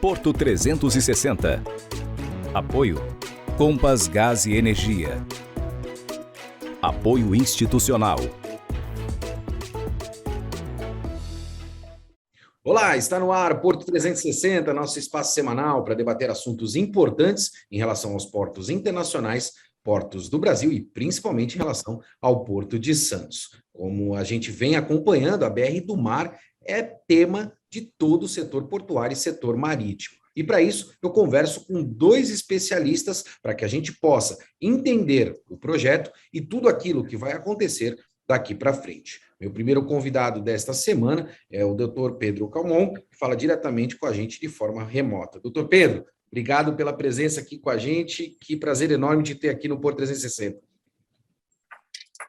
Porto 360. Apoio Compass Gás e Energia. Apoio institucional. Olá, está no ar Porto 360, nosso espaço semanal para debater assuntos importantes em relação aos portos internacionais, portos do Brasil e principalmente em relação ao Porto de Santos. Como a gente vem acompanhando, a BR do Mar é tema de todo o setor portuário e setor marítimo. E para isso, eu converso com dois especialistas para que a gente possa entender o projeto e tudo aquilo que vai acontecer daqui para frente. Meu primeiro convidado desta semana é o Dr. Pedro Calmon, que fala diretamente com a gente de forma remota. Dr. Pedro, obrigado pela presença aqui com a gente. Que prazer enorme te ter aqui no Porto 360.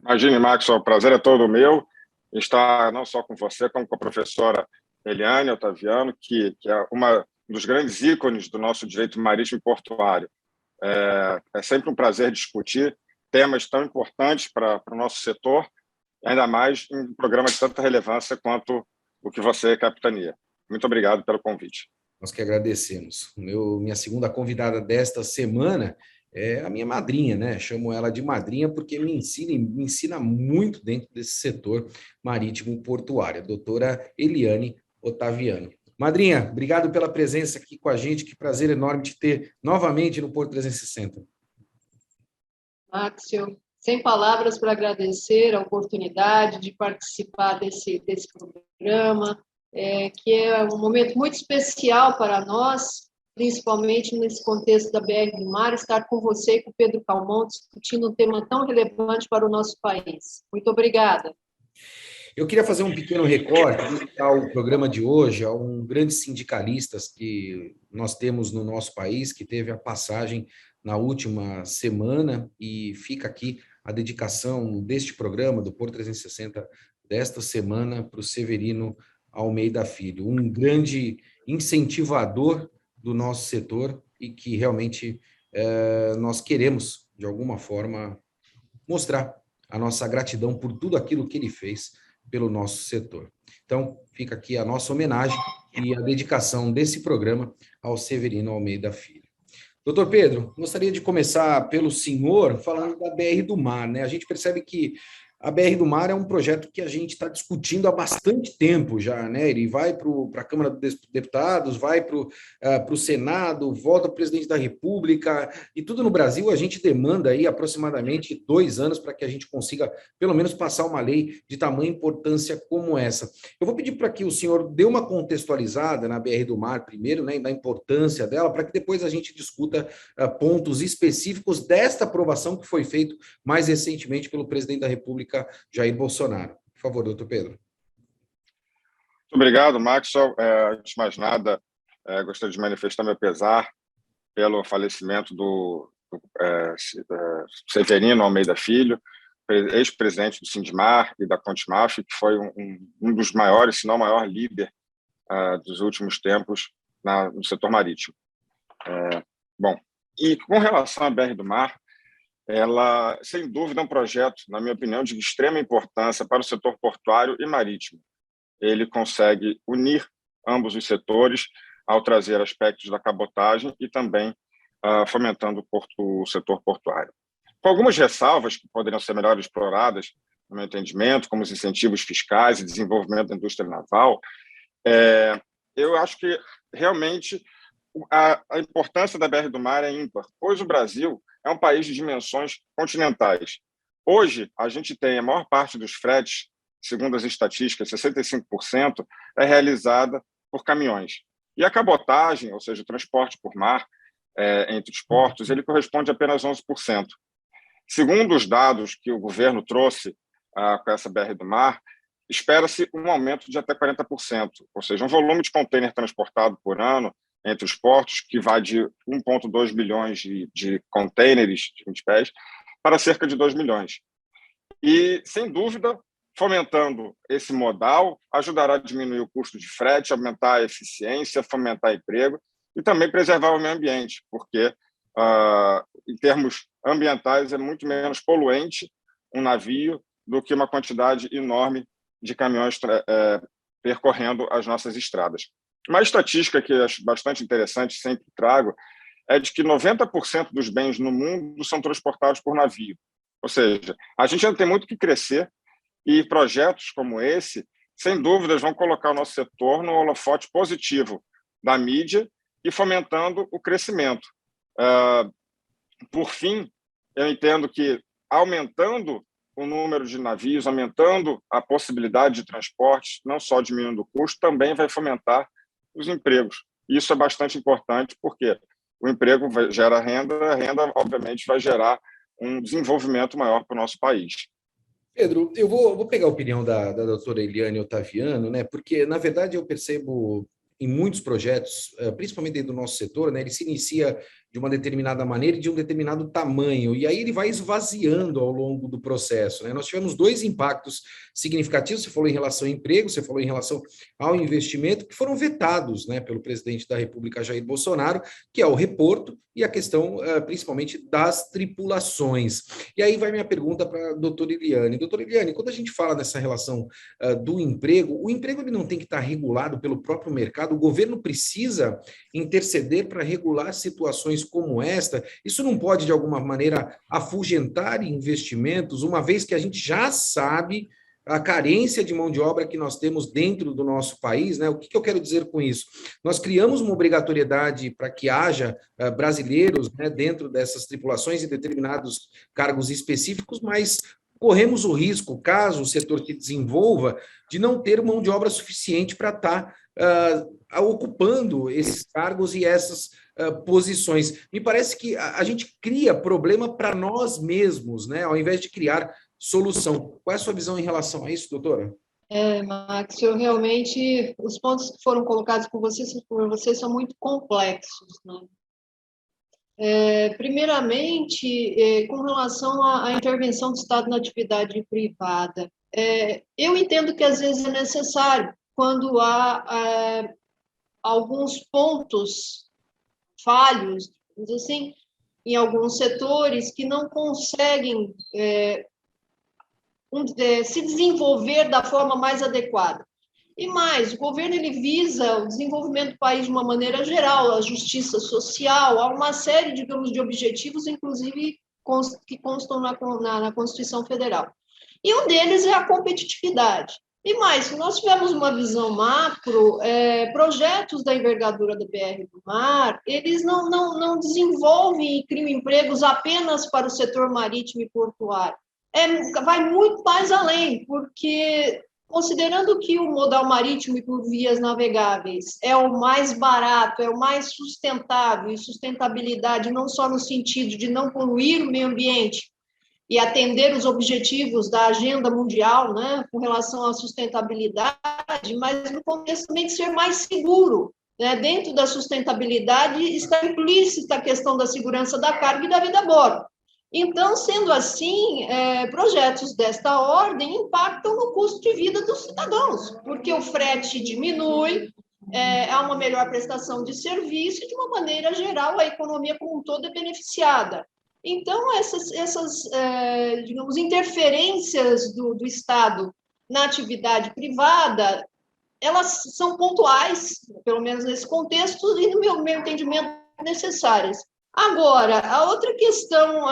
Imagine, Max, o prazer é todo meu estar não só com você, como com a professora Eliane Ottaviano, que é uma dos grandes ícones do nosso direito marítimo e portuário. É sempre um prazer discutir temas tão importantes para o nosso setor, ainda mais em um programa de tanta relevância quanto o que você capitania. Muito obrigado pelo convite. Nós que agradecemos. Minha segunda convidada desta semana é a minha madrinha, né? Chamo ela de madrinha porque me ensina muito dentro desse setor marítimo portuário, a doutora Eliane Ottaviano. Madrinha, obrigado pela presença aqui com a gente, que prazer enorme te ter novamente no Porto 360. Maxio, sem palavras para agradecer a oportunidade de participar desse programa, que é um momento muito especial para nós, principalmente nesse contexto da BR do Mar, estar com você e com o Pedro Calmon discutindo um tema tão relevante para o nosso país. Muito obrigada. Eu queria fazer um pequeno recorte ao programa de hoje, a um grande sindicalista que nós temos no nosso país, que teve a passagem na última semana, e fica aqui a dedicação deste programa, do Porto 360, desta semana, para o Severino Almeida Filho, um grande incentivador do nosso setor e que realmente nós queremos, de alguma forma, mostrar a nossa gratidão por tudo aquilo que ele fez pelo nosso setor. Então, fica aqui a nossa homenagem e a dedicação desse programa ao Severino Almeida Filho. Doutor Pedro, gostaria de começar pelo senhor falando da BR do Mar, né? A gente percebe que a BR do Mar é um projeto que a gente está discutindo há bastante tempo já, né? Ele vai para a Câmara dos Deputados, vai para o Senado, volta para o presidente da República, e tudo no Brasil a gente demanda aí aproximadamente 2 anos para que a gente consiga, pelo menos, passar uma lei de tamanha importância como essa. Eu vou pedir para que o senhor dê uma contextualizada na BR do Mar primeiro, né, da importância dela, para que depois a gente discuta pontos específicos desta aprovação que foi feita mais recentemente pelo presidente da República, Jair Bolsonaro. Por favor, doutor Pedro. Muito obrigado, Maxwell. Antes de mais nada, gostaria de manifestar meu pesar pelo falecimento do Severino Almeida Filho, ex-presidente do Sindimar e da Contimaf, que foi um dos maiores, se não o maior líder dos últimos tempos no setor marítimo. Bom, e com relação à BR do Mar, ela, sem dúvida, é um projeto, na minha opinião, de extrema importância para o setor portuário e marítimo. Ele consegue unir ambos os setores ao trazer aspectos da cabotagem e também fomentando o setor portuário. Com algumas ressalvas que poderiam ser melhor exploradas, no meu entendimento, como os incentivos fiscais e desenvolvimento da indústria naval, eu acho que, realmente, a importância da BR do Mar é ímpar, pois o Brasil é um país de dimensões continentais. Hoje, a gente tem a maior parte dos fretes, segundo as estatísticas, 65%, é realizada por caminhões. E a cabotagem, ou seja, o transporte por mar entre os portos, ele corresponde a apenas 11%. Segundo os dados que o governo trouxe com essa BR do Mar, espera-se um aumento de até 40%, ou seja, um volume de contêiner transportado por ano entre os portos, que vai de 1,2 bilhões de contêineres de 20 pés para cerca de 2 milhões. E, sem dúvida, fomentando esse modal, ajudará a diminuir o custo de frete, aumentar a eficiência, fomentar emprego e também preservar o meio ambiente, porque, em termos ambientais, é muito menos poluente um navio do que uma quantidade enorme de caminhões percorrendo as nossas estradas. Uma estatística que eu acho bastante interessante, sempre trago, é de que 90% dos bens no mundo são transportados por navio. Ou seja, a gente ainda tem muito que crescer e projetos como esse, sem dúvidas, vão colocar o nosso setor no holofote positivo da mídia e fomentando o crescimento. Por fim, eu entendo que aumentando o número de navios, aumentando a possibilidade de transporte, não só diminuindo o custo, também vai fomentar os empregos. Isso é bastante importante porque o emprego gera renda, a renda, obviamente, vai gerar um desenvolvimento maior para o nosso país. Pedro, eu vou pegar a opinião da doutora Eliane Ottaviano, né? Porque, na verdade, eu percebo em muitos projetos, principalmente dentro do nosso setor, né? Ele se inicia de uma determinada maneira e de um determinado tamanho, e aí ele vai esvaziando ao longo do processo, né? Nós tivemos dois impactos significativos, você falou em relação ao emprego, você falou em relação ao investimento, que foram vetados, né, pelo presidente da República, Jair Bolsonaro, que é o reporto e a questão, principalmente, das tripulações. E aí vai minha pergunta para a doutora Eliane. Doutora Eliane, quando a gente fala nessa relação do emprego, o emprego ele não tem que estar regulado pelo próprio mercado, o governo precisa interceder para regular situações como esta. Isso não pode, de alguma maneira, afugentar investimentos, uma vez que a gente já sabe a carência de mão de obra que nós temos dentro do nosso país, né? O que eu quero dizer com isso? Nós criamos uma obrigatoriedade para que haja brasileiros, né, dentro dessas tripulações em determinados cargos específicos, mas corremos o risco, caso o setor se desenvolva, de não ter mão de obra suficiente para estar ocupando esses cargos e essas posições. Me parece que a gente cria problema para nós mesmos, né, ao invés de criar solução. Qual é a sua visão em relação a isso, doutora? Max, eu realmente, os pontos que foram colocados por vocês são muito complexos, né? Primeiramente, com relação à intervenção do Estado na atividade privada, eu entendo que às vezes é necessário quando há alguns pontos falhos, assim, em alguns setores que não conseguem se desenvolver da forma mais adequada. E mais, o governo ele visa o desenvolvimento do país de uma maneira geral, a justiça social, há uma série, digamos, de objetivos, inclusive, que constam na Constituição Federal. E um deles é a competitividade. E mais, se nós tivermos uma visão macro, projetos da envergadura da BR do Mar, eles não desenvolvem e criam empregos apenas para o setor marítimo e portuário. Vai muito mais além, porque considerando que o modal marítimo e por vias navegáveis é o mais barato, é o mais sustentável, e sustentabilidade não só no sentido de não poluir o meio ambiente e atender os objetivos da agenda mundial, né, com relação à sustentabilidade, mas no contexto também de ser mais seguro. Né? Dentro da sustentabilidade está implícita a questão da segurança da carga e da vida a bordo. Então, sendo assim, projetos desta ordem impactam no custo de vida dos cidadãos, porque o frete diminui, há uma melhor prestação de serviço e, de uma maneira geral, a economia como um todo é beneficiada. Então, essas digamos, interferências do Estado na atividade privada, elas são pontuais, pelo menos nesse contexto, e, no meu entendimento, necessárias. Agora, a outra questão,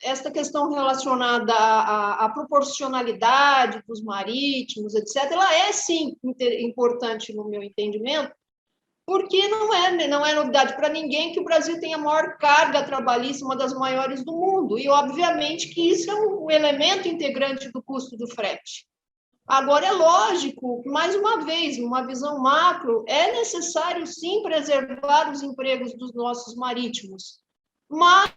esta questão relacionada à proporcionalidade dos marítimos, etc., ela é, sim, importante no meu entendimento, porque não é novidade para ninguém que o Brasil tem a maior carga trabalhista, uma das maiores do mundo, e, obviamente, que isso é um elemento integrante do custo do frete. Agora, é lógico que, mais uma vez, numa visão macro, é necessário, sim, preservar os empregos dos nossos marítimos, mas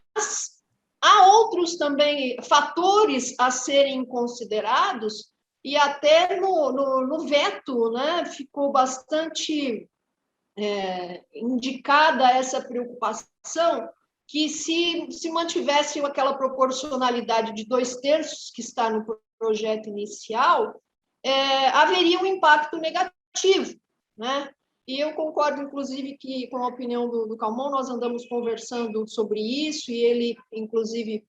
há outros também fatores a serem considerados, e até no veto, né, ficou bastante indicada essa preocupação que se mantivesse aquela proporcionalidade de 2/3 que está no projeto inicial, haveria um impacto negativo, né? E eu concordo, inclusive, que com a opinião do Calmon, nós andamos conversando sobre isso, e ele, inclusive,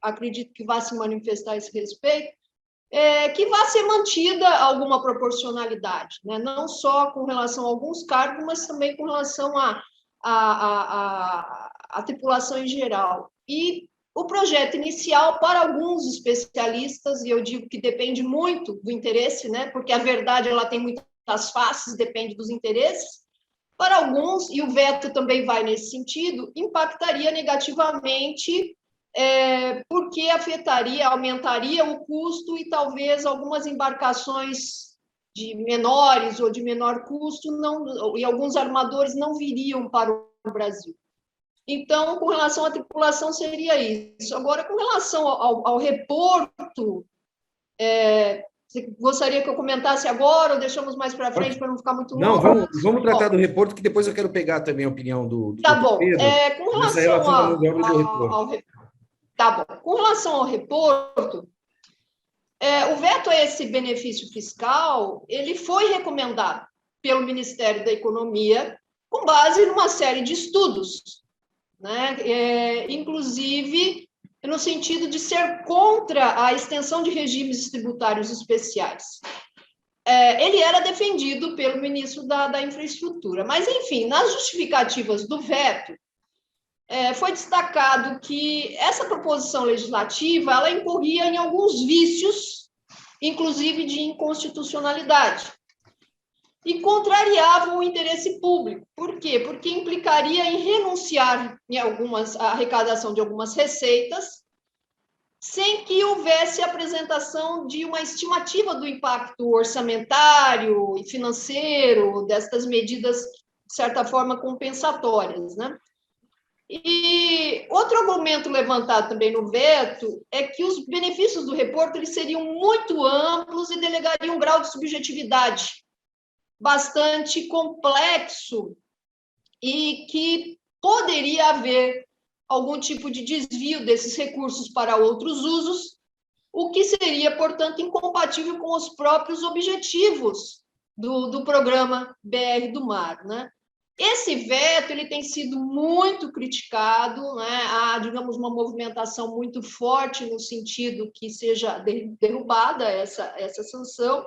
acredito que vai se manifestar a esse respeito. que vá ser mantida alguma proporcionalidade, né? Não só com relação a alguns cargos, mas também com relação à tripulação em geral. E o projeto inicial, para alguns especialistas, e eu digo que depende muito do interesse, né? Porque a verdade ela tem muitas faces, depende dos interesses. Para alguns, e o veto também vai nesse sentido, impactaria negativamente, porque afetaria, aumentaria o custo e talvez algumas embarcações de menores ou de menor custo não, e alguns armadores não viriam para o Brasil. Então, com relação à tripulação, seria isso. Agora, com relação ao reporto, você gostaria que eu comentasse agora ou deixamos mais para frente para não ficar muito longo? Não, vamos tratar do reporto, que depois eu quero pegar também a opinião do Tá bom. Pedro, Com relação ao reporto. Tá bom. Com relação ao reporto, o veto a esse benefício fiscal, ele foi recomendado pelo Ministério da Economia com base numa série de estudos, né? Inclusive no sentido de ser contra a extensão de regimes tributários especiais. Ele era defendido pelo ministro da Infraestrutura, mas, enfim, nas justificativas do veto, foi destacado que essa proposição legislativa ela incorria em alguns vícios, inclusive de inconstitucionalidade, e contrariava o interesse público. Por quê? Porque implicaria em renunciar à arrecadação de algumas receitas, sem que houvesse apresentação de uma estimativa do impacto orçamentário e financeiro destas medidas, de certa forma, compensatórias, né? E outro argumento levantado também no veto é que os benefícios do reporto eles seriam muito amplos e delegariam um grau de subjetividade bastante complexo e que poderia haver algum tipo de desvio desses recursos para outros usos, o que seria, portanto, incompatível com os próprios objetivos do programa BR do Mar, né? Esse veto ele tem sido muito criticado, né? Há, digamos, uma movimentação muito forte no sentido que seja derrubada essa sanção.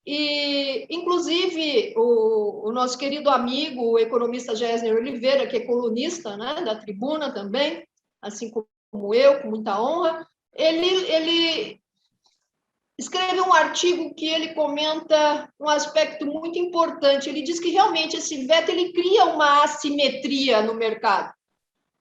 E, inclusive, o nosso querido amigo, o economista Gessner Oliveira, que é colunista, né, da Tribuna também, assim como eu, com muita honra, ele escreveu um artigo que ele comenta um aspecto muito importante. Ele diz que, realmente, esse veto ele cria uma assimetria no mercado,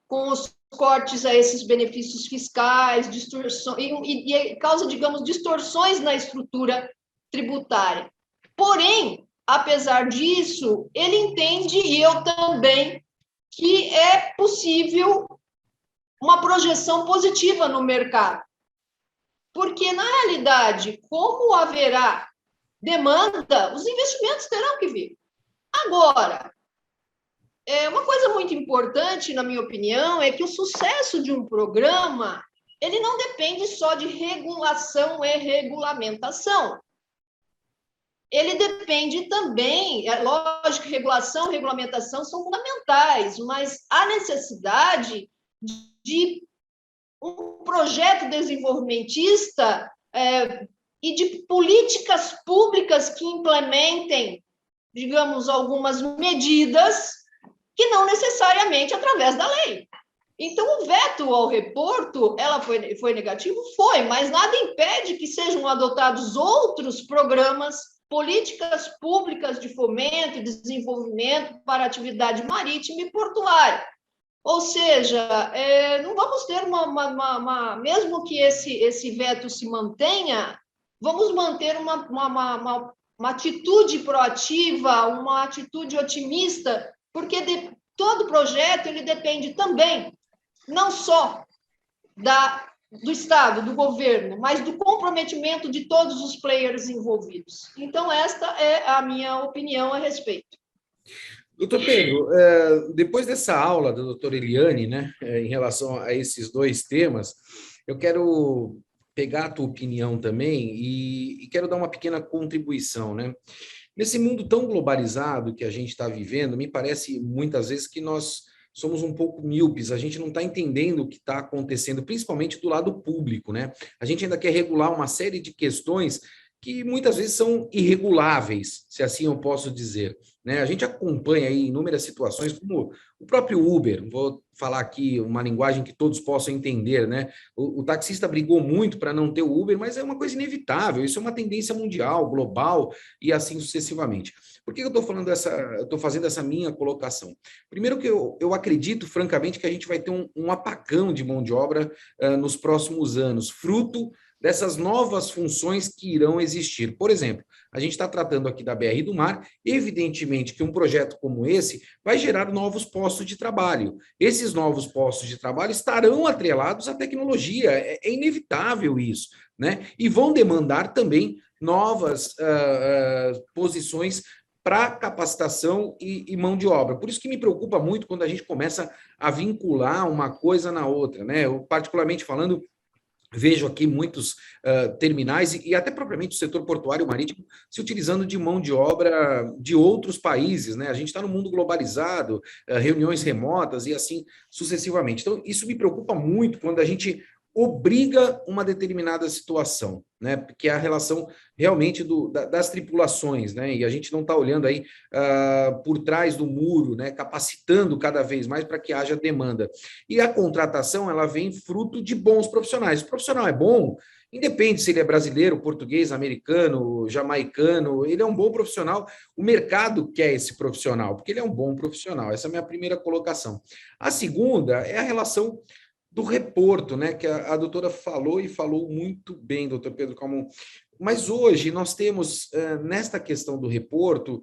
com os cortes a esses benefícios fiscais, distorções, e causa, digamos, distorções na estrutura tributária. Porém, apesar disso, ele entende, e eu também, que é possível uma projeção positiva no mercado. Porque, na realidade, como haverá demanda, os investimentos terão que vir. Agora, uma coisa muito importante, na minha opinião, é que o sucesso de um programa ele não depende só de regulação e regulamentação. Ele depende também, lógico que regulação e regulamentação são fundamentais, mas há necessidade de um projeto desenvolvimentista e de políticas públicas que implementem, digamos, algumas medidas que não necessariamente através da lei. Então, o veto ao reporto, ela foi negativo? Foi, mas nada impede que sejam adotados outros programas, políticas públicas de fomento e desenvolvimento para a atividade marítima e portuária. Ou seja, não vamos ter mesmo que esse veto se mantenha, vamos manter uma atitude proativa, uma atitude otimista, porque todo projeto ele depende também, não só do Estado, do governo, mas do comprometimento de todos os players envolvidos. Então, esta é a minha opinião a respeito. Doutor Pedro, depois dessa aula da doutora Eliane, né, em relação a esses dois temas, eu quero pegar a tua opinião também e quero dar uma pequena contribuição, né? Nesse mundo tão globalizado que a gente está vivendo, me parece muitas vezes que nós somos um pouco míopes, a gente não está entendendo o que está acontecendo, principalmente do lado público, né? A gente ainda quer regular uma série de questões que muitas vezes são irreguláveis, se assim eu posso dizer, né? A gente acompanha aí inúmeras situações, como o próprio Uber, vou falar aqui uma linguagem que todos possam entender, né? O taxista brigou muito para não ter o Uber, mas é uma coisa inevitável, isso é uma tendência mundial, global e assim sucessivamente. Por que eu estou falando eu estou fazendo essa minha colocação? Primeiro que eu acredito, francamente, que a gente vai ter um apagão de mão de obra nos próximos anos, fruto dessas novas funções que irão existir. Por exemplo, a gente está tratando aqui da BR do Mar, evidentemente que um projeto como esse vai gerar novos postos de trabalho. Esses novos postos de trabalho estarão atrelados à tecnologia, é inevitável isso, né? E vão demandar também novas posições para capacitação e mão de obra. Por isso que me preocupa muito quando a gente começa a vincular uma coisa na outra, né? Eu, particularmente falando, vejo aqui muitos terminais e até propriamente o setor portuário marítimo se utilizando de mão de obra de outros países, né? A gente está no mundo globalizado, reuniões remotas e assim sucessivamente. Então, isso me preocupa muito quando a gente obriga uma determinada situação, né? Porque é a relação realmente das tripulações, né? E a gente não está olhando aí por trás do muro, né? Capacitando cada vez mais para que haja demanda. E a contratação, ela vem fruto de bons profissionais. O profissional é bom, independe se ele é brasileiro, português, americano, jamaicano, ele é um bom profissional. O mercado quer esse profissional, porque ele é um bom profissional. Essa é a minha primeira colocação. A segunda é a relação do reporto, né, que a doutora falou e falou muito bem, doutor Pedro Calmon. Mas hoje nós temos, nesta questão do reporto,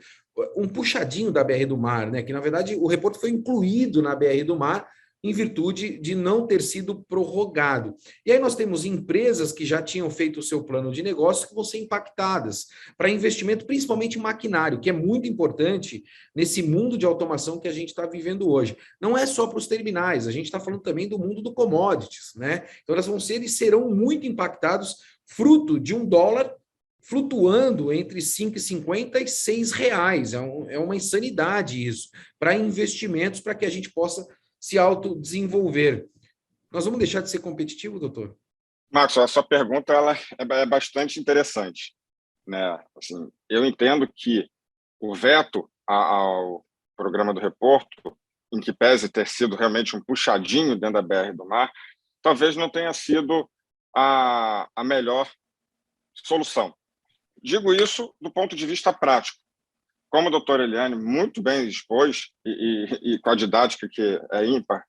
um puxadinho da BR do Mar, né, que na verdade o reporto foi incluído na BR do Mar em virtude de não ter sido prorrogado. E aí nós temos empresas que já tinham feito o seu plano de negócio que vão ser impactadas para investimento, principalmente em maquinário, que é muito importante nesse mundo de automação que a gente está vivendo hoje. Não é só para os terminais, a gente está falando também do mundo do commodities, né? Então elas vão ser e serão muito impactados, fruto de um dólar flutuando entre 5,50 e R$ 6. É uma insanidade isso, para investimentos, para que a gente possa se autodesenvolver. Nós vamos deixar de ser competitivo, doutor? Marcos, a sua pergunta ela é bastante interessante, né? Assim, eu entendo que o veto ao programa do reporto, em que pese ter sido realmente um puxadinho dentro da BR do Mar, talvez não tenha sido a melhor solução. Digo isso do ponto de vista prático. Como a doutora Eliane muito bem expôs, e com a didática que é ímpar,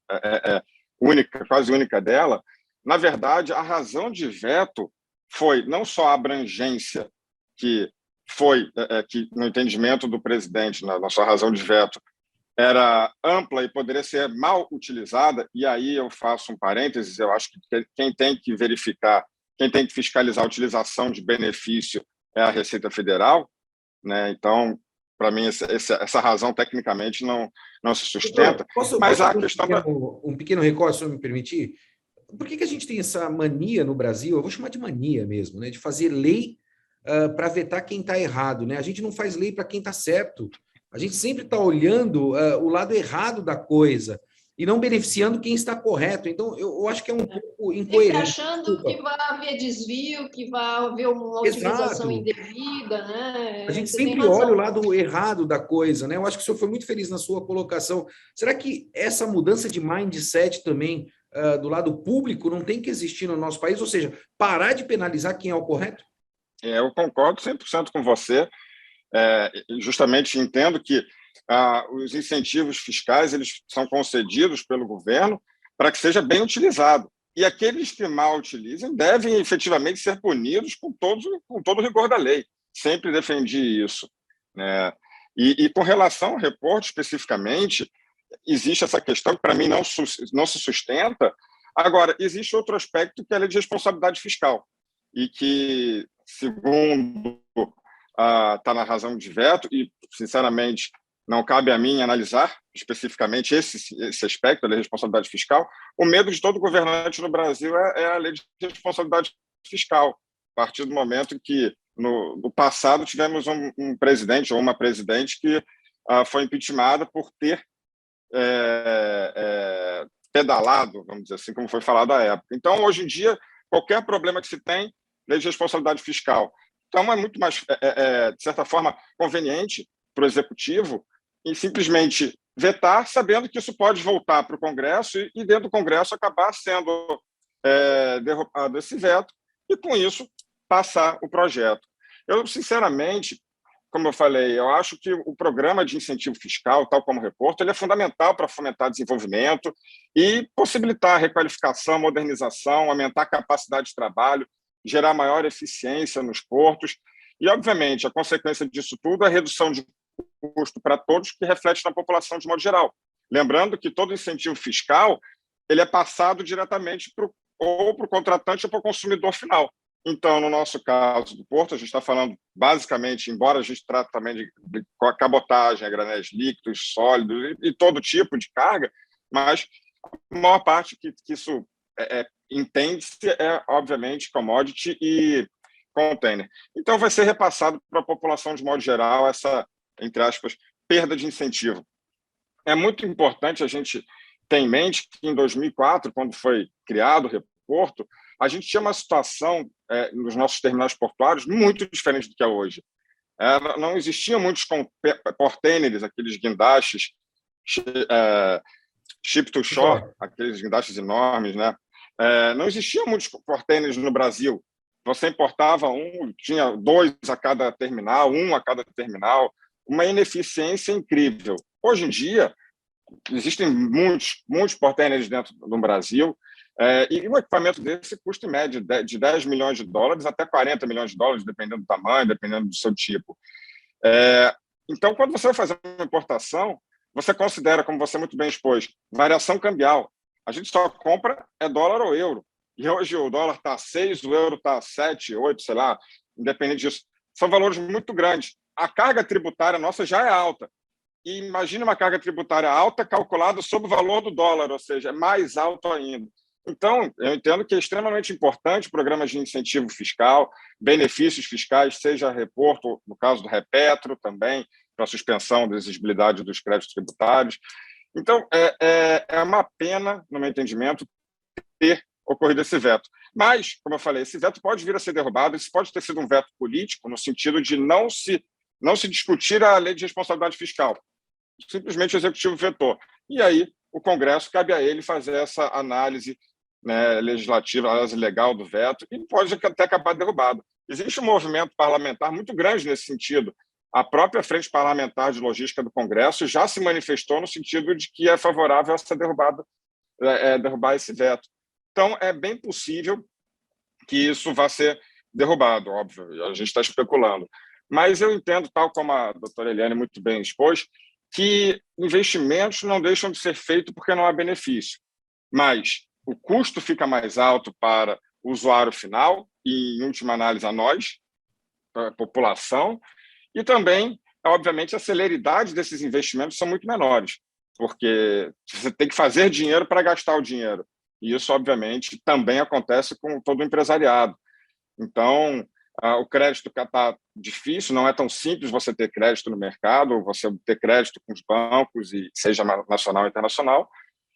única, quase única dela, na verdade, a razão de veto foi não só a abrangência, que foi, que no entendimento do presidente, na sua razão de veto, era ampla e poderia ser mal utilizada, e aí eu faço um parênteses, eu acho que quem tem que verificar, quem tem que fiscalizar a utilização de benefício é a Receita Federal, né? Então, para mim, essa razão, tecnicamente, não se sustenta. Posso a questão um pequeno recorte, se eu me permitir? Por que a gente tem essa mania no Brasil, eu vou chamar de mania mesmo, né, de fazer lei para vetar quem está errado, né? A gente não faz lei para quem está certo. A gente sempre está olhando o lado errado da coisa e não beneficiando quem está correto. Então, eu acho que é um pouco incoerente. Achando que vai haver desvio, que vai haver uma utilização indevida, né? A gente sempre olha o lado errado da coisa, né? Eu acho que o senhor foi muito feliz na sua colocação. Será que essa mudança de mindset também do lado público não tem que existir no nosso país? Ou seja, parar de penalizar quem é o correto? Eu concordo 100% com você. Justamente entendo que os incentivos fiscais eles são concedidos pelo governo para que seja bem utilizado. E aqueles que mal utilizem devem efetivamente ser punidos com todo o rigor da lei. Sempre defendi isso, né? E com relação ao reporte especificamente, existe essa questão que para mim não se sustenta. Agora, existe outro aspecto que é a lei de responsabilidade fiscal e que, segundo está na razão de veto e, sinceramente, não cabe a mim analisar especificamente esse aspecto da responsabilidade fiscal. O medo de todo governante no Brasil é a lei de responsabilidade fiscal, a partir do momento em que, no passado, tivemos um presidente ou uma presidente que foi impeachmentada por ter pedalado, vamos dizer assim, como foi falado à época. Então, hoje em dia, qualquer problema que se tem, lei de responsabilidade fiscal. Então, é muito mais, de certa forma, conveniente para o Executivo em simplesmente vetar, sabendo que isso pode voltar para o Congresso e dentro do Congresso, acabar sendo derrubado esse veto e, com isso, passar o projeto. Eu, sinceramente, como eu falei, eu acho que o programa de incentivo fiscal, tal como o Reporto, ele é fundamental para fomentar desenvolvimento e possibilitar a requalificação, modernização, aumentar a capacidade de trabalho, gerar maior eficiência nos portos e, obviamente, a consequência disso tudo é a redução de custo para todos, que reflete na população de modo geral. Lembrando que todo incentivo fiscal ele é passado diretamente ou para o contratante ou para o consumidor final. Então, no nosso caso do Porto, a gente está falando basicamente, embora a gente trate também de cabotagem, a granéis líquidos, sólidos e todo tipo de carga, mas a maior parte que isso entende-se obviamente, commodity e container. Então, vai ser repassado para a população de modo geral essa, entre aspas, perda de incentivo. É muito importante a gente ter em mente que em 2004, quando foi criado o Reporto, a gente tinha uma situação nos nossos terminais portuários muito diferente do que é hoje. Não existiam muitos portainers, aqueles guindastes ship to shore, aqueles guindastes enormes, né? Não existiam muitos portainers no Brasil. Você importava tinha 2 a cada terminal, 1 a cada terminal, uma ineficiência incrível. Hoje em dia, existem muitos portainers dentro do Brasil, e um equipamento desse custa em média de 10 milhões de dólares até 40 milhões de dólares, dependendo do tamanho, dependendo do seu tipo. Então, quando você vai fazer uma importação, você considera, como você muito bem expôs, variação cambial. A gente só compra dólar ou euro. E hoje o dólar está a 6, o euro está a 7, 8, sei lá, independente disso. São valores muito grandes. A carga tributária nossa já é alta. E imagine uma carga tributária alta calculada sobre o valor do dólar, ou seja, é mais alto ainda. Então, eu entendo que é extremamente importante programas de incentivo fiscal, benefícios fiscais, seja Reporto, no caso do Repetro também, para a suspensão da exigibilidade dos créditos tributários. Então, é uma pena, no meu entendimento, ter ocorrido esse veto. Mas, como eu falei, esse veto pode vir a ser derrubado, isso pode ter sido um veto político, no sentido de não se discutir a lei de responsabilidade fiscal. Simplesmente o Executivo vetou. E aí, o Congresso, cabe a ele fazer essa análise, né, legislativa, análise legal do veto, e pode até acabar derrubado. Existe um movimento parlamentar muito grande nesse sentido. A própria Frente Parlamentar de Logística do Congresso já se manifestou no sentido de que é favorável a essa derrubar esse veto. Então, é bem possível que isso vá ser derrubado, óbvio, a gente está especulando. Mas eu entendo, tal como a doutora Eliane muito bem expôs, que investimentos não deixam de ser feitos porque não há benefício. Mas o custo fica mais alto para o usuário final e, em última análise, a nós, a população, e também, obviamente, a celeridade desses investimentos são muito menores, porque você tem que fazer dinheiro para gastar o dinheiro. E isso, obviamente, também acontece com todo o empresariado. Então, o crédito está difícil, não é tão simples você ter crédito no mercado, você ter crédito com os bancos, e seja nacional ou internacional,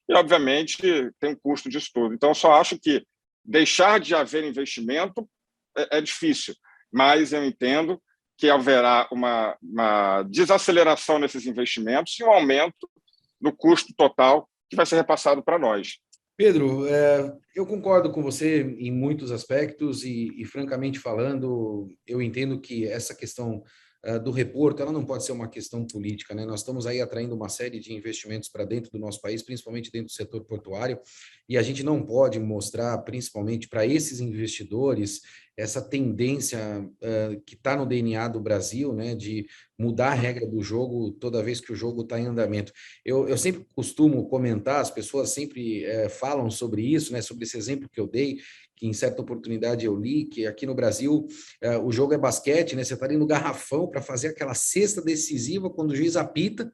e, obviamente, tem um custo disso tudo. Então, eu só acho que deixar de haver investimento é difícil, mas eu entendo que haverá uma desaceleração nesses investimentos e um aumento do custo total que vai ser repassado para nós. Pedro, eu concordo com você em muitos aspectos e, francamente falando, eu entendo que essa questão do Reporto, ela não pode ser uma questão política, né? Nós estamos aí atraindo uma série de investimentos para dentro do nosso país, principalmente dentro do setor portuário, e a gente não pode mostrar, principalmente para esses investidores, essa tendência que está no DNA do Brasil, né, de mudar a regra do jogo toda vez que o jogo está em andamento. Eu sempre costumo comentar, as pessoas sempre falam sobre isso, né, sobre esse exemplo que eu dei, que em certa oportunidade eu li, que aqui no Brasil o jogo é basquete, né, você está ali no garrafão para fazer aquela cesta decisiva, quando o juiz apita,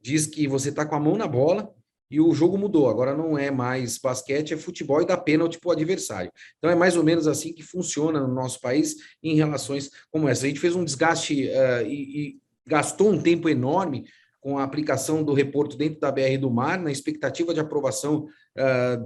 diz que você está com a mão na bola, e o jogo mudou, agora não é mais basquete, é futebol e dá pênalti para o adversário. Então é mais ou menos assim que funciona no nosso país em relações como essa. A gente fez um desgaste e gastou um tempo enorme com a aplicação do reporto dentro da BR do Mar, na expectativa de aprovação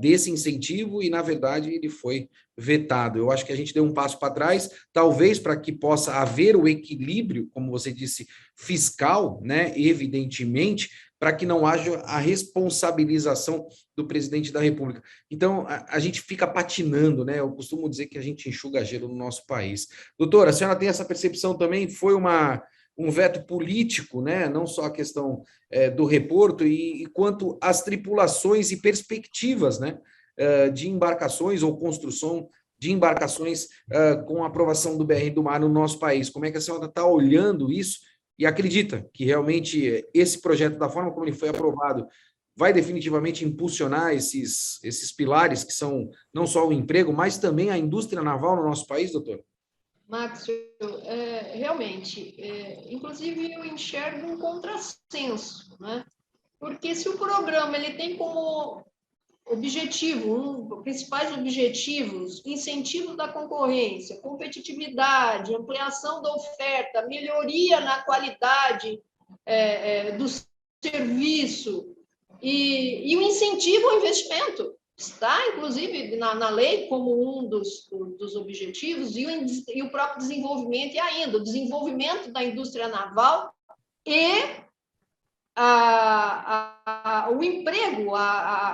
desse incentivo, e, na verdade, ele foi vetado. Eu acho que a gente deu um passo para trás, talvez para que possa haver o equilíbrio, como você disse, fiscal, né, evidentemente, para que não haja a responsabilização do presidente da República. Então, a gente fica patinando, né? Eu costumo dizer que a gente enxuga gelo no nosso país. Doutora, a senhora tem essa percepção também? Foi um veto político, né? Não só a questão do reporto, e quanto às tripulações e perspectivas, né? De embarcações ou construção de embarcações com a aprovação do BR do Mar no nosso país. Como é que a senhora está olhando isso e acredita que realmente esse projeto, da forma como ele foi aprovado, vai definitivamente impulsionar esses pilares que são não só o emprego, mas também a indústria naval no nosso país, doutor? Márcio, realmente, inclusive eu enxergo um contrassenso, né? Porque se o programa ele tem como objetivo, principais objetivos, incentivo da concorrência, competitividade, ampliação da oferta, melhoria na qualidade do serviço e o incentivo ao investimento. Está, inclusive, na lei como um dos objetivos, e o próprio desenvolvimento, e ainda o desenvolvimento da indústria naval e o emprego,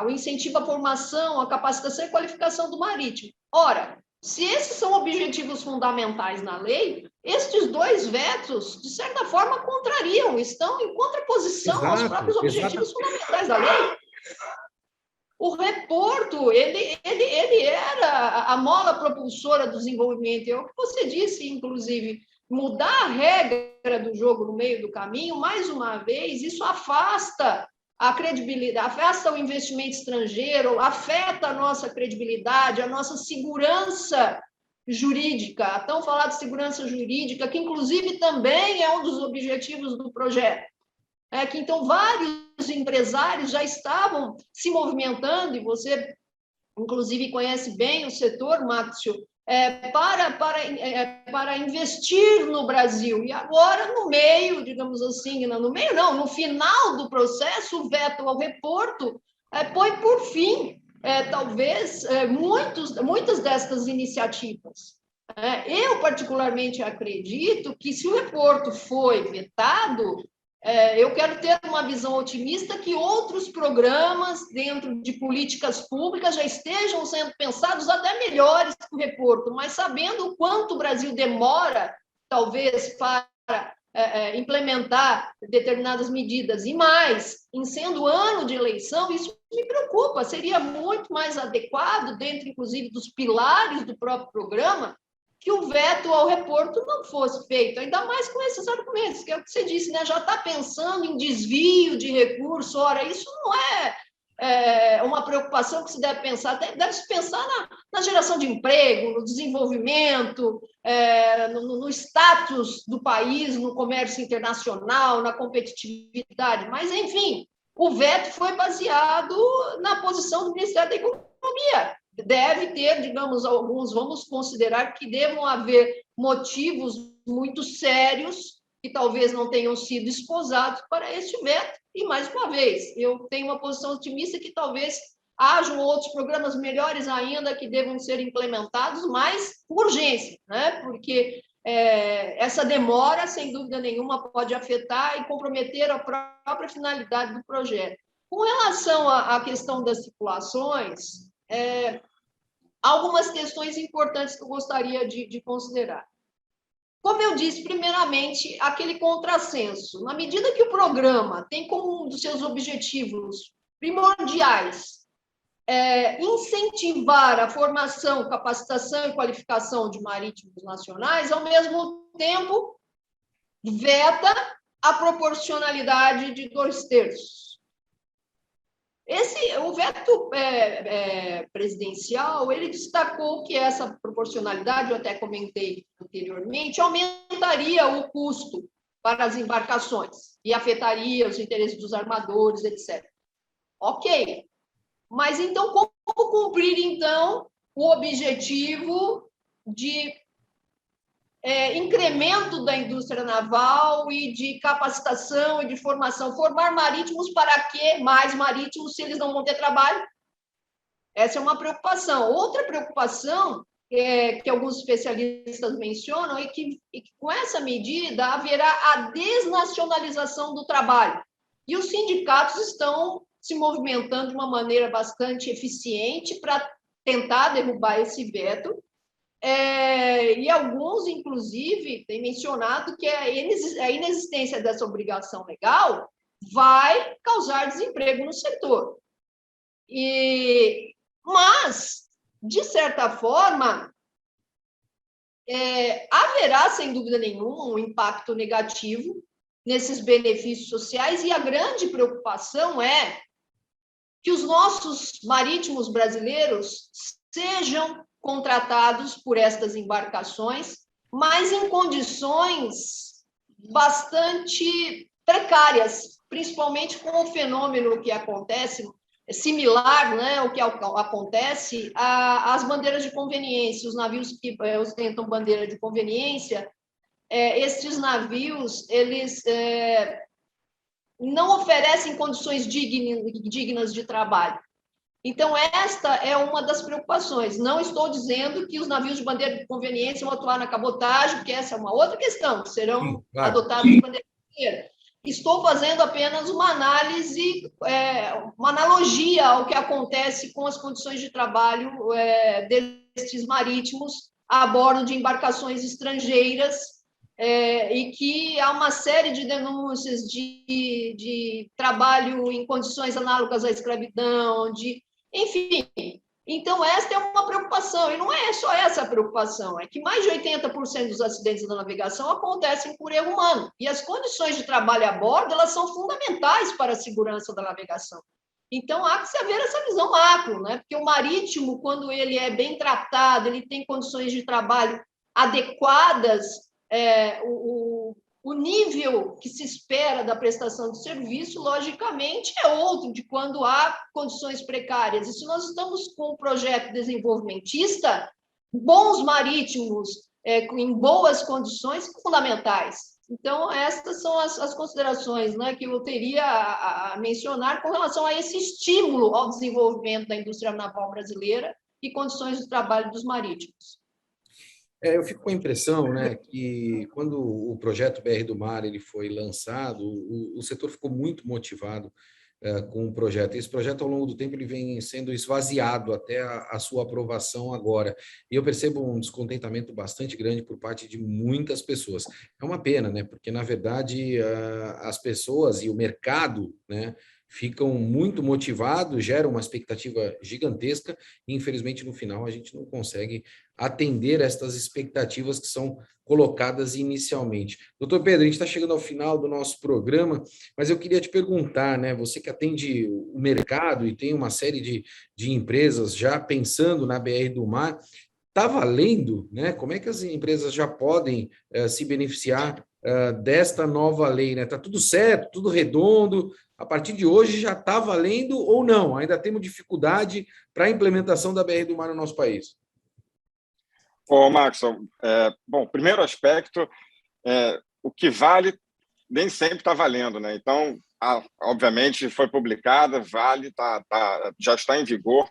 o incentivo à formação, à capacitação e qualificação do marítimo. Ora, se esses são objetivos fundamentais na lei, estes dois vetos, de certa forma, contrariam, estão em contraposição aos próprios objetivos fundamentais da lei. O reporto, ele era a mola propulsora do desenvolvimento. É o que você disse, inclusive, mudar a regra do jogo no meio do caminho, mais uma vez, isso afasta a credibilidade, afasta o investimento estrangeiro, afeta a nossa credibilidade, a nossa segurança jurídica, a tão falada segurança jurídica, que inclusive também é um dos objetivos do projeto. Que então vários empresários já estavam se movimentando, e você, inclusive, conhece bem o setor, Márcio, para investir no Brasil. E agora, no meio, digamos assim, no final do processo, o veto ao reporto põe por fim, talvez, muitas destas iniciativas. Eu, particularmente, acredito que, se o reporto foi vetado, eu quero ter uma visão otimista que outros programas dentro de políticas públicas já estejam sendo pensados até melhores que o reporto, mas sabendo o quanto o Brasil demora, talvez, para implementar determinadas medidas, e mais, em sendo ano de eleição, isso me preocupa. Seria muito mais adequado, dentro, inclusive, dos pilares do próprio programa, que o veto ao reporto não fosse feito, ainda mais com esses argumentos, que é o que você disse, né? Já está pensando em desvio de recurso. Ora, isso não é uma preocupação que se deve pensar, deve-se pensar na geração de emprego, no desenvolvimento, no status do país, no comércio internacional, na competitividade, mas, enfim, o veto foi baseado na posição do Ministério da Economia. Deve ter, digamos, vamos considerar que devam haver motivos muito sérios que talvez não tenham sido esposados para este veto. E, mais uma vez, eu tenho uma posição otimista que talvez hajam outros programas melhores ainda que devam ser implementados, mas com urgência, né? Porque essa demora, sem dúvida nenhuma, pode afetar e comprometer a própria finalidade do projeto. Com relação à questão das tripulações, algumas questões importantes que eu gostaria de considerar. Como eu disse, primeiramente, aquele contrassenso. Na medida que o programa tem como um dos seus objetivos primordiais incentivar a formação, capacitação e qualificação de marítimos nacionais, ao mesmo tempo, veta a proporcionalidade de 2/3. O veto presidencial, ele destacou que essa proporcionalidade, eu até comentei anteriormente, aumentaria o custo para as embarcações e afetaria os interesses dos armadores, etc. Ok, mas então como cumprir, então, o objetivo de incremento da indústria naval e de capacitação e de formação. Formar marítimos para quê? Mais marítimos se eles não vão ter trabalho? Essa é uma preocupação. Outra preocupação que alguns especialistas mencionam é que com essa medida haverá a desnacionalização do trabalho. E os sindicatos estão se movimentando de uma maneira bastante eficiente para tentar derrubar esse veto. E alguns, inclusive, têm mencionado que a inexistência dessa obrigação legal vai causar desemprego no setor. Mas, de certa forma, haverá, sem dúvida nenhuma, um impacto negativo nesses benefícios sociais, e a grande preocupação é que os nossos marítimos brasileiros sejam contratados por estas embarcações, mas em condições bastante precárias, principalmente com o fenômeno que acontece, similar, né, ao que acontece às bandeiras de conveniência, os navios que ostentam bandeira de conveniência, estes navios, eles não oferecem condições dignas de trabalho. Então, esta é uma das preocupações. Não estou dizendo que os navios de bandeira de conveniência vão atuar na cabotagem, porque essa é uma outra questão, que serão adotados de bandeira brasileira. Estou fazendo apenas uma análise, uma analogia ao que acontece com as condições de trabalho destes marítimos a bordo de embarcações estrangeiras, e que há uma série de denúncias de trabalho em condições análogas à escravidão, enfim. Então, esta é uma preocupação, e não é só essa a preocupação, é que mais de 80% dos acidentes da navegação acontecem por erro humano, e as condições de trabalho a bordo, elas são fundamentais para a segurança da navegação. Então, há que se haver essa visão macro, né? Porque o marítimo, quando ele é bem tratado, ele tem condições de trabalho adequadas, o nível que se espera da prestação de serviço, logicamente, é outro de quando há condições precárias. E se nós estamos com um projeto desenvolvimentista, bons marítimos em boas condições são fundamentais. Então, estas são as considerações, né, que eu teria a mencionar com relação a esse estímulo ao desenvolvimento da indústria naval brasileira e condições de trabalho dos marítimos. Eu fico com a impressão, né, que quando o projeto BR do Mar ele foi lançado, o setor ficou muito motivado com o projeto. Esse projeto, ao longo do tempo, ele vem sendo esvaziado até a sua aprovação agora. E eu percebo um descontentamento bastante grande por parte de muitas pessoas. É uma pena, né, porque, na verdade, as pessoas e o mercado, né, ficam muito motivados, geram uma expectativa gigantesca e, infelizmente, no final, a gente não consegue atender estas expectativas que são colocadas inicialmente. Doutor Pedro, a gente está chegando ao final do nosso programa, mas eu queria te perguntar, né, você que atende o mercado e tem uma série de empresas já pensando na BR do Mar, está valendo, né? Como é que as empresas já podem se beneficiar desta nova lei, né? Está tudo certo, tudo redondo, a partir de hoje já está valendo ou não? Ainda temos dificuldade para a implementação da BR do Mar no nosso país? Ô, Maxon, bom, primeiro aspecto, o que vale nem sempre está valendo, né? Então, obviamente, foi publicada, vale, já está em vigor,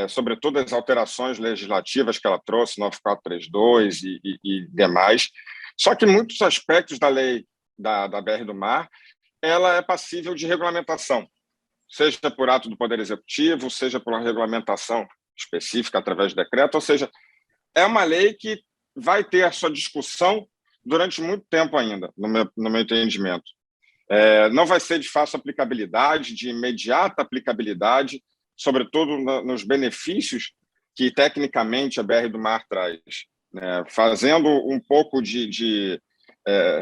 sobretudo as alterações legislativas que ela trouxe, 9432 e demais. Só que muitos aspectos da lei da BR do Mar, ela é passível de regulamentação, seja por ato do Poder Executivo, seja por uma regulamentação específica através de decreto, ou seja, é uma lei que vai ter a sua discussão durante muito tempo ainda, no meu entendimento. Não vai ser de fácil aplicabilidade, de imediata aplicabilidade, sobretudo nos benefícios que, tecnicamente, a BR do Mar traz. Fazendo um pouco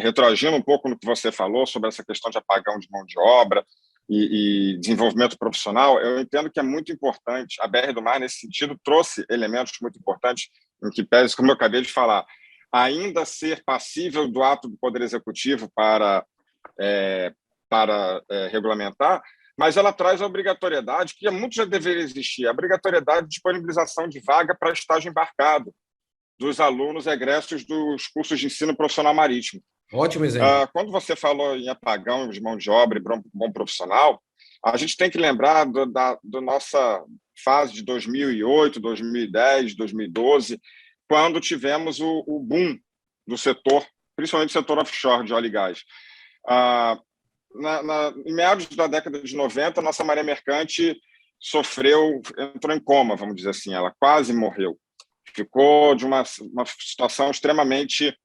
retroagindo um pouco no que você falou sobre essa questão de apagão de mão de obra e desenvolvimento profissional, eu entendo que é muito importante. A BR do Mar, nesse sentido, trouxe elementos muito importantes, em que pese, como eu acabei de falar, ainda ser passível do ato do Poder Executivo para regulamentar, mas ela traz a obrigatoriedade, que muito já deveria existir, a obrigatoriedade de disponibilização de vaga para estágio embarcado. dos alunos egressos dos cursos de ensino profissional marítimo. Ótimo exemplo. Quando você falou em apagão de mão de obra e bom profissional, a gente tem que lembrar da nossa fase de 2008, 2010, 2012, quando tivemos o boom do setor, principalmente o setor offshore de óleo e gás. Em meados da década de 90, a nossa maré mercante entrou em coma, vamos dizer assim, ela quase morreu. Ficou de uma situação extremamente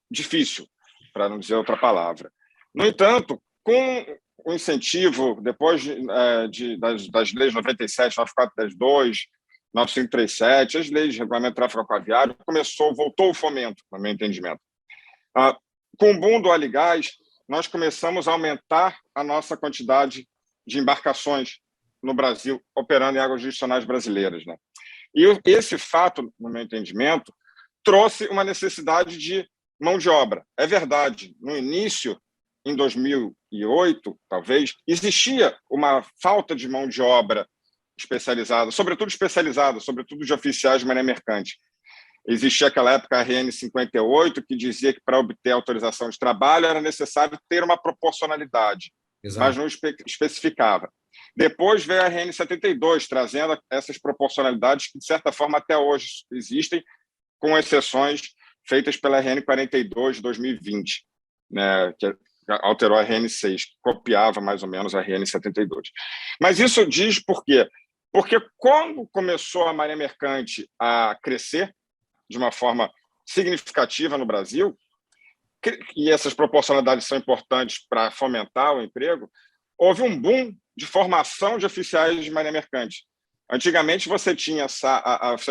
difícil, para não dizer outra palavra. No entanto, com o incentivo, depois das leis 97, 9432, 9537, as leis de regulamento de tráfego aquaviário, voltou o fomento, no meu entendimento. Com o boom do óleo e gás, nós começamos a aumentar a nossa quantidade de embarcações no Brasil, operando em águas jurisdicionais brasileiras, né? E esse fato, no meu entendimento, trouxe uma necessidade de mão de obra. É verdade, no início, em 2008, talvez, existia uma falta de mão de obra especializada, sobretudo de oficiais de maré mercante. Existia naquela época a RN 58, que dizia que para obter autorização de trabalho era necessário ter uma proporcionalidade, Exato. mas não especificava. Depois veio a RN 72, trazendo essas proporcionalidades que, de certa forma, até hoje existem, com exceções feitas pela RN 42 de 2020, né, que alterou a RN 6, que copiava mais ou menos a RN 72. Mas isso diz por quê? Porque quando começou a maré mercante a crescer de uma forma significativa no Brasil, e essas proporcionalidades são importantes para fomentar o emprego, houve um boom de formação de oficiais de maré mercante. Antigamente, você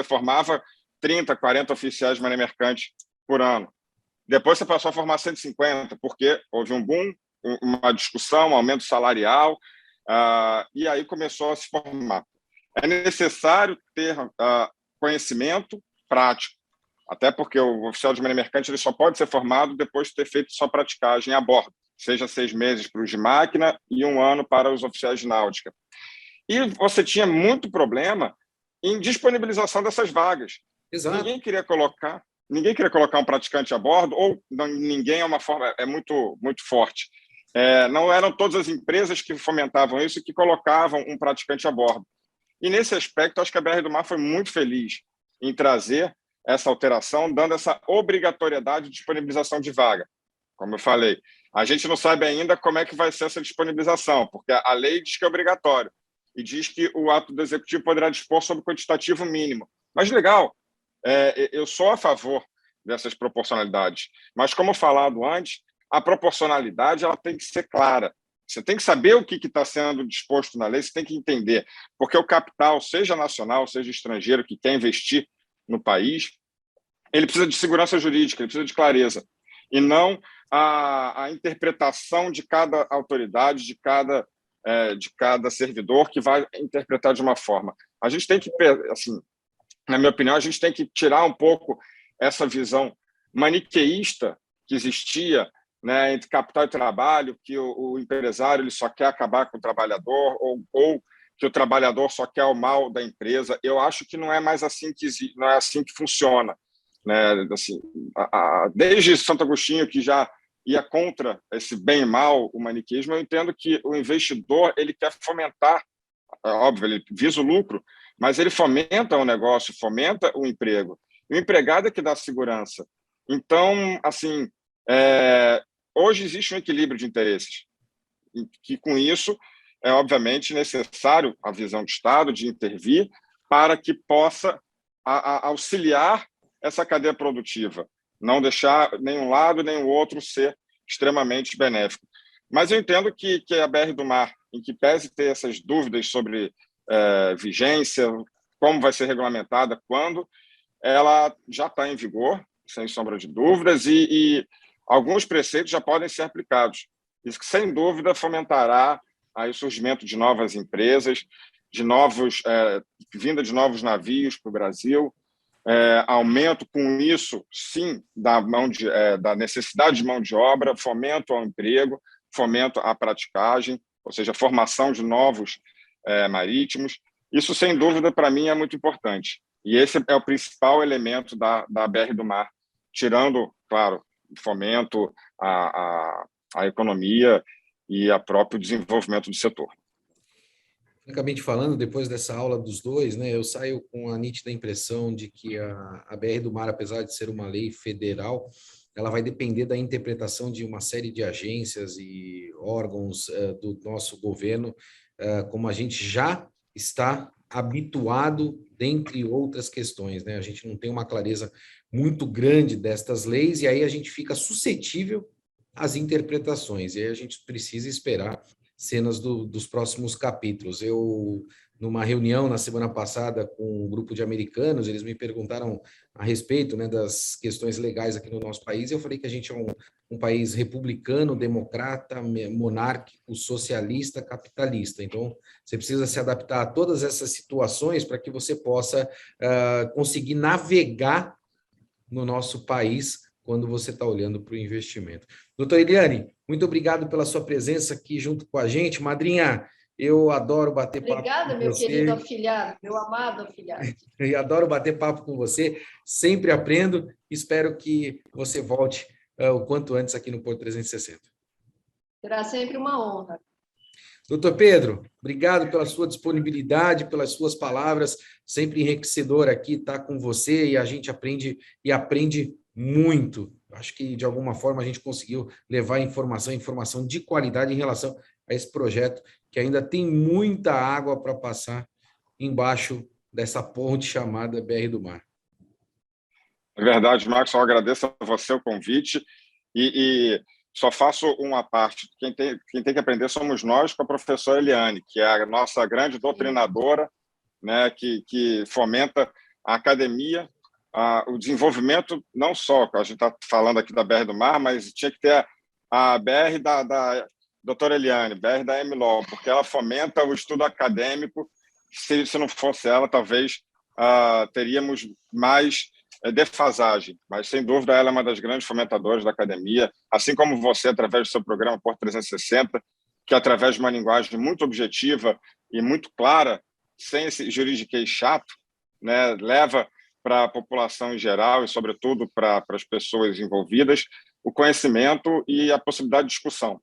formava 30, 40 oficiais de maré mercante por ano. Depois você passou a formar 150, porque houve um boom, uma discussão, um aumento salarial, e aí começou a se formar. É necessário ter conhecimento prático, até porque o oficial de maré mercante ele só pode ser formado depois de ter feito sua praticagem a bordo, seja 6 meses para os de máquina e 1 ano para os oficiais de náutica. E você tinha muito problema em disponibilização dessas vagas. Exato. Ninguém queria colocar um praticante a bordo, ou ninguém é uma forma muito, muito forte. Não eram todas as empresas que fomentavam isso que colocavam um praticante a bordo. E nesse aspecto, acho que a BR do Mar foi muito feliz em trazer essa alteração, dando essa obrigatoriedade de disponibilização de vaga. Como eu falei, a gente não sabe ainda como é que vai ser essa disponibilização, porque a lei diz que é obrigatório e diz que o ato do executivo poderá dispor sobre quantitativo mínimo. Mas legal, eu sou a favor dessas proporcionalidades. Mas, como falado antes, a proporcionalidade ela tem que ser clara. Você tem que saber o que está sendo disposto na lei, você tem que entender, porque o capital, seja nacional, seja estrangeiro, que quer investir no país, ele precisa de segurança jurídica, ele precisa de clareza, e não a interpretação de cada autoridade, de cada servidor que vai interpretar de uma forma. A gente tem que, assim, na minha opinião, a gente tem que tirar um pouco essa visão maniqueísta que existia, né, entre capital e trabalho, que o empresário ele só quer acabar com o trabalhador, ou que o trabalhador só quer o mal da empresa. Eu acho que não é mais assim não é assim que funciona, né? Assim, desde Santo Agostinho, que já ia contra esse bem e mal, o maniqueísmo, eu entendo que o investidor ele quer fomentar, óbvio, ele visa o lucro, mas ele fomenta o negócio, fomenta o emprego. E o empregado é que dá segurança. Então, assim, hoje existe um equilíbrio de interesses, que com isso é obviamente necessário a visão do Estado de intervir para que possa auxiliar essa cadeia produtiva, não deixar nenhum lado nem o outro ser extremamente benéfico. Mas eu entendo que a BR do Mar, em que pese ter essas dúvidas sobre vigência, como vai ser regulamentada, quando, ela já está em vigor, sem sombra de dúvidas, e alguns preceitos já podem ser aplicados. Isso que, sem dúvida, fomentará aí o surgimento de novas empresas, vinda de novos navios para o Brasil, aumento com isso, sim, da necessidade de mão de obra, fomento ao emprego, fomento à praticagem, ou seja, formação de novos marítimos. Isso, sem dúvida, para mim, é muito importante. E esse é o principal elemento da BR do Mar, tirando, claro, o fomento, a economia e o próprio desenvolvimento do setor. Francamente falando, depois dessa aula dos dois, né, eu saio com a nítida impressão de que a BR do Mar, apesar de ser uma lei federal, ela vai depender da interpretação de uma série de agências e órgãos do nosso governo, como a gente já está habituado, dentre outras questões, né? A gente não tem uma clareza muito grande destas leis, e aí a gente fica suscetível às interpretações, e aí a gente precisa esperar cenas dos próximos capítulos. Eu, numa reunião na semana passada com um grupo de americanos, eles me perguntaram a respeito, né, das questões legais aqui no nosso país, e eu falei que a gente é um país republicano, democrata, monárquico, socialista, capitalista. Então, você precisa se adaptar a todas essas situações para que você possa conseguir navegar no nosso país quando você está olhando para o investimento. Doutora Eliane, muito obrigado pela sua presença aqui junto com a gente. Madrinha, eu adoro bater papo com você. Obrigada, meu querido afilhado, meu amado afilhado. Eu adoro bater papo com você, sempre aprendo. Espero que você volte o quanto antes aqui no Porto 360. Será sempre uma honra. Doutor Pedro, obrigado pela sua disponibilidade, pelas suas palavras, sempre enriquecedor aqui estar com você, e a gente aprende muito. Acho que, de alguma forma, a gente conseguiu levar informação de qualidade em relação a esse projeto, que ainda tem muita água para passar embaixo dessa ponte chamada BR do Mar. É verdade, Marcos, eu agradeço a você o convite e só faço uma parte. Quem tem que aprender somos nós com a professora Eliane, que é a nossa grande doutrinadora, né, que fomenta a academia, o desenvolvimento, não só, a gente está falando aqui da BR do Mar, mas tinha que ter a BR da doutora Eliane, BR da MLAW, porque ela fomenta o estudo acadêmico. Se não fosse ela, talvez teríamos mais defasagem, mas sem dúvida ela é uma das grandes fomentadoras da academia, assim como você, através do seu programa Porto 360, que através de uma linguagem muito objetiva e muito clara, sem esse juridiquês chato, né, leva para a população em geral e, sobretudo, para as pessoas envolvidas, o conhecimento e a possibilidade de discussão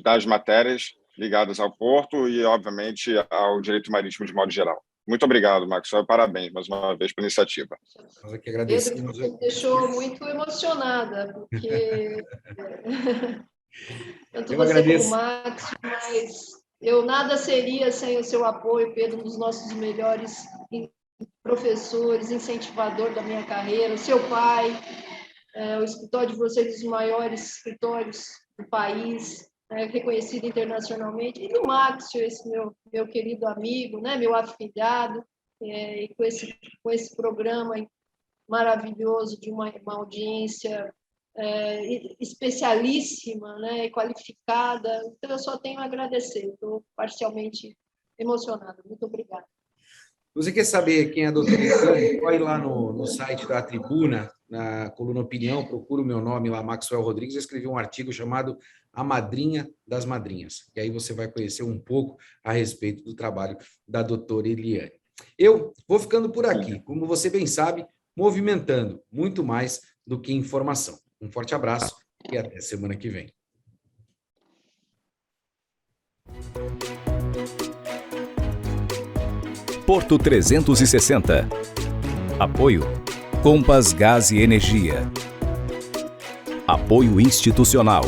das matérias ligadas ao porto e, obviamente, ao direito marítimo de modo geral. Muito obrigado, Marcos. Parabéns, mais uma vez, pela iniciativa. Nós aqui agradecemos. Pedro, você me deixou muito emocionada, porque tanto você como o Max, mas eu nada seria sem o seu apoio, Pedro, um dos nossos melhores professores, incentivador da minha carreira, o seu pai, o escritório de vocês, um dos maiores escritórios do país, reconhecido internacionalmente, e o Max, esse meu querido amigo, né, meu afilhado, e com esse programa maravilhoso de uma audiência especialíssima, né, e qualificada. Então, eu só tenho a agradecer, estou parcialmente emocionada. Muito obrigada. Você quer saber quem é a doutora Eliane? Corre lá no site da Tribuna, na coluna Opinião, procura o meu nome lá, Maxwell Rodrigues. Eu escrevi um artigo chamado A Madrinha das Madrinhas. E aí você vai conhecer um pouco a respeito do trabalho da doutora Eliane. Eu vou ficando por aqui, como você bem sabe, movimentando muito mais do que informação. Um forte abraço e até semana que vem. Porto 360. Apoio Compass Gás e Energia. Apoio institucional